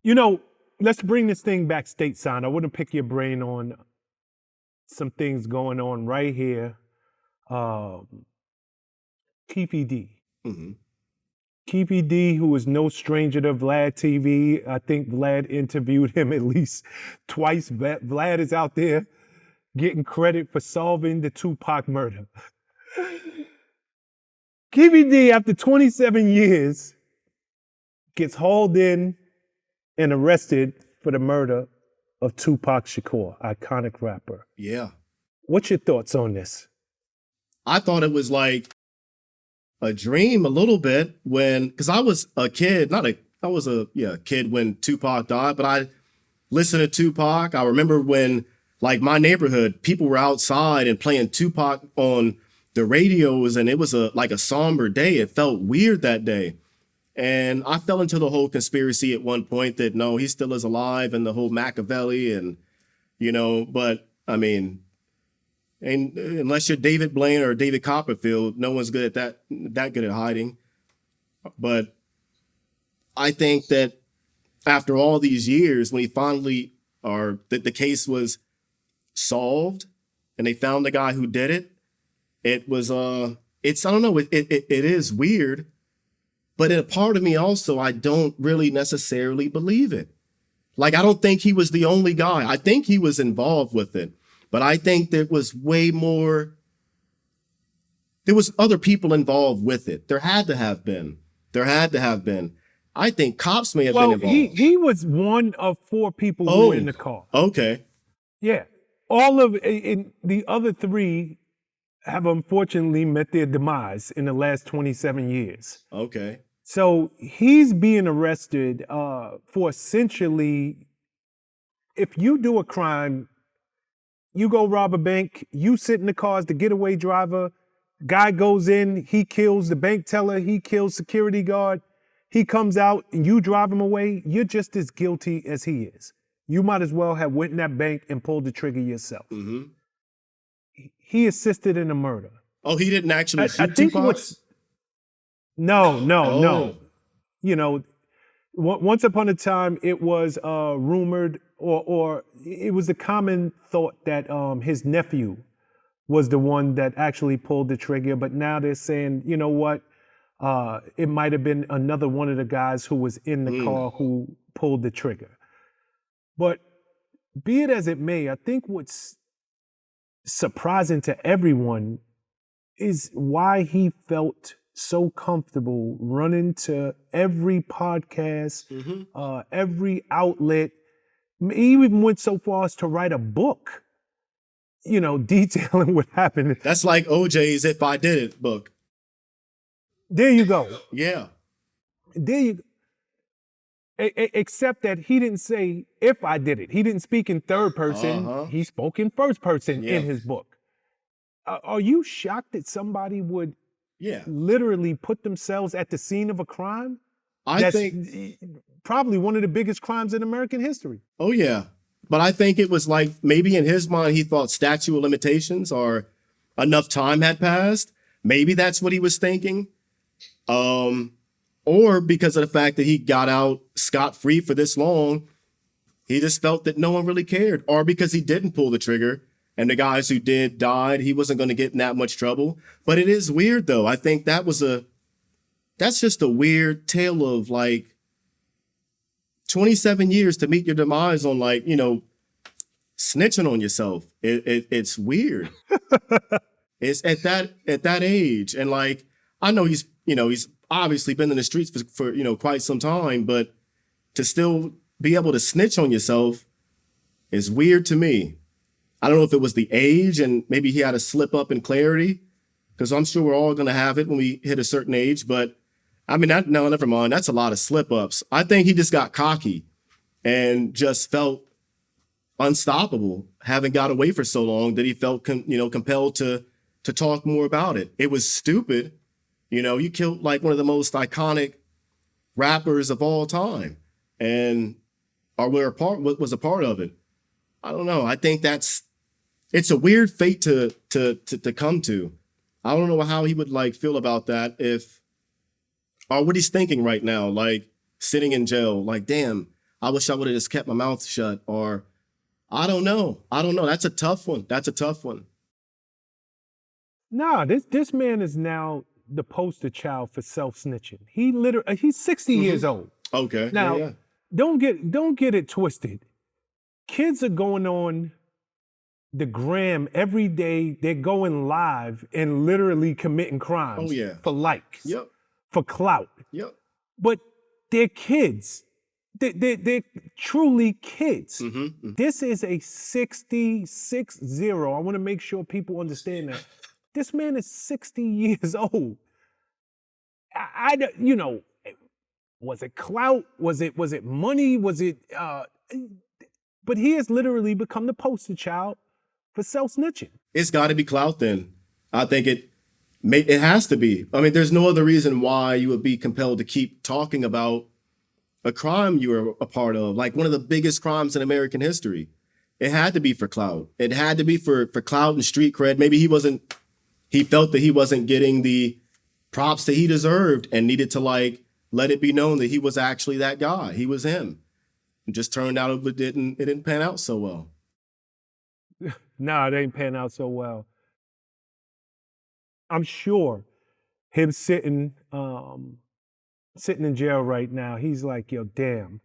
You know, let's bring this thing back stateside. I want to pick your brain on some things going on right here. Keefe D. Mm-hmm. Keefe D, who is no stranger to VladTV. I think Vlad interviewed him at least twice. Vlad is out there getting credit for solving the Tupac murder. Keefe D, after 27 years, gets hauled in and arrested for the murder of Tupac Shakur, iconic rapper. Yeah. What's your thoughts on this? I thought it was like a dream a little bit because I was a kid, I was a kid when Tupac died, but I listened to Tupac. I remember when, like, my neighborhood, people were outside and playing Tupac on the radios, and it was like a somber day. It felt weird that day. And I fell into the whole conspiracy at one point that no, he still is alive, and the whole Machiavelli and, but I mean, and unless you're David Blaine or David Copperfield, no one's good at that good at hiding. But I think that after all these years, when he finally, the case was solved and they found the guy who did it, it was, I don't know, it is weird. But in a part of me also, I don't really necessarily believe it. Like, I don't think he was the only guy. I think he was involved with it. But I think there was way more. There was other people involved with it. There had to have been. I think cops may have been involved. He was one of 4 people who were in the car. Okay. Yeah. All of the other 3 have unfortunately met their demise in the last 27 years. Okay. So he's being arrested for essentially, if you do a crime, you go rob a bank, you sit in the car as the getaway driver, guy goes in, he kills the bank teller, he kills security guard, he comes out and you drive him away, you're just as guilty as he is. You might as well have went in that bank and pulled the trigger yourself. Mm-hmm. He assisted in a murder. Oh, he didn't actually shoot Tupac? No. Once upon a time, it was rumored or it was a common thought that his nephew was the one that actually pulled the trigger. But now they're saying, you know what? It might have been another one of the guys who was in the car who pulled the trigger. But be it as it may, I think what's surprising to everyone is why he felt so comfortable running to every podcast, every outlet. He even went so far as to write a book, detailing what happened. That's like OJ's If I Did It book. There you go. Yeah. There you go. Except that he didn't say, if I did it. He didn't speak in third person. He spoke in first person in his book. Are you shocked that somebody would literally put themselves at the scene of a crime? I think probably one of the biggest crimes in American history. Oh, yeah. But I think it was like maybe in his mind, he thought statute of limitations or enough time had passed. Maybe that's what he was thinking. Or because of the fact that he got out scot-free for this long, he just felt that no one really cared. Or because he didn't pull the trigger and the guys who did died, he wasn't going to get in that much trouble. But it is weird, though. I think that's just a weird tale of, like, 27 years to meet your demise on, like, snitching on yourself. It's weird. It's at that age. And, like, I know he's obviously been in the streets for quite some time, but to still be able to snitch on yourself is weird to me. I don't know if it was the age and maybe he had a slip up in clarity, because I'm sure we're all going to have it when we hit a certain age. But I mean, no, never mind. That's a lot of slip ups. I think he just got cocky and just felt unstoppable, having got away for so long that he felt compelled to talk more about it. It was stupid. You killed like one of the most iconic rappers of all time, and was a part of it. I don't know. I think it's a weird fate to come to. I don't know how he would like feel about that or what he's thinking right now, like sitting in jail. Like, damn, I wish I would have just kept my mouth shut, or I don't know. That's a tough one. Nah, this man is now the poster child for self-snitching. He's 60 years old. Okay. Now, yeah. don't get it twisted. Kids are going on the gram every day. They're going live and literally committing crimes Oh, yeah. for likes, Yep. for clout. Yep. But they're kids. They're truly kids. This is a 60. I want to make sure people understand that. This man is 60 years old. You know, was it clout? Was it money? Was it? But he has literally become the poster child for self-snitching. It's got to be clout then. I think it has to be. I mean, there's no other reason why you would be compelled to keep talking about a crime you were a part of, like one of the biggest crimes in American history. It had to be for clout. It had to be for clout and street cred. Maybe he felt that he wasn't getting the props that he deserved and needed to like let it be known that he was actually that guy. He was him. It just turned out it didn't pan out so well. Nah, it ain't pan out so well. I'm sure him sitting in jail right now, he's like, yo, damn.